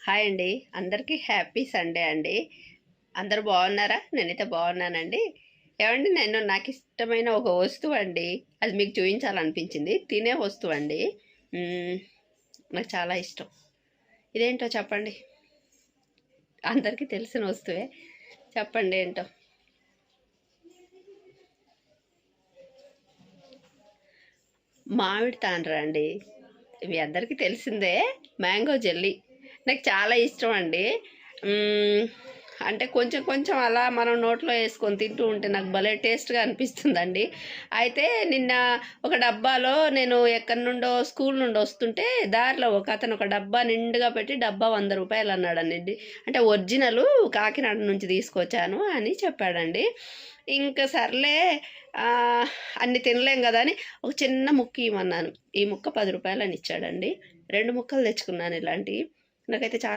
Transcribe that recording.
Hi అండి. అందరికీ happy Sunday అండి. అందరూ బాగున్నారా? నేనైతే బాగున్నానండి. ఏవండి, నాకిష్టమైన ఒక వస్తువు అండి. అది మీకు చూపించాలనిపించింది. తినే వస్తువు అండి. మ్మ్, నాకు చాలా ఇష్టం. ఇదేంటో చెప్పండి. అందరికీ తెలిసిన వస్తువే. చెప్పండి ఏంటో. మామిడి తాండ్ర అండి. మీ అందరికీ తెలిసిందే. మ్యాంగో జెల్లీ నాకు చాలా ఇష్టం అండి. మ్మ్, అంటే కొంచెం కొంచెం అలా మనం నోట్లో వేసుకొని తింటూ ఉంటే నాకు భలే టేస్ట్గా అనిపిస్తుందండి. అయితే నిన్న ఒక డబ్బాలో నేను ఎక్కడి నుండో స్కూల్ నుండి వస్తుంటే దారిలో ఒక అతను ఒక డబ్బా నిండుగా పెట్టి డబ్బా 100 రూపాయలు అన్నాడండి. అంటే ఒరిజినల్ కాకినాడ నుంచి తీసుకొచ్చాను అని చెప్పాడండి. ఇంకా సర్లే, ఆ, అన్ని తినలేం కదా అని ఒక చిన్న ముక్క ఇవ్వమన్నాను. ఈ ముక్క 10 రూపాయలు అని ఇచ్చాడండి. 2 ముక్కలు తెచ్చుకున్నాను ఇలాంటివి. నాకైతే చాలా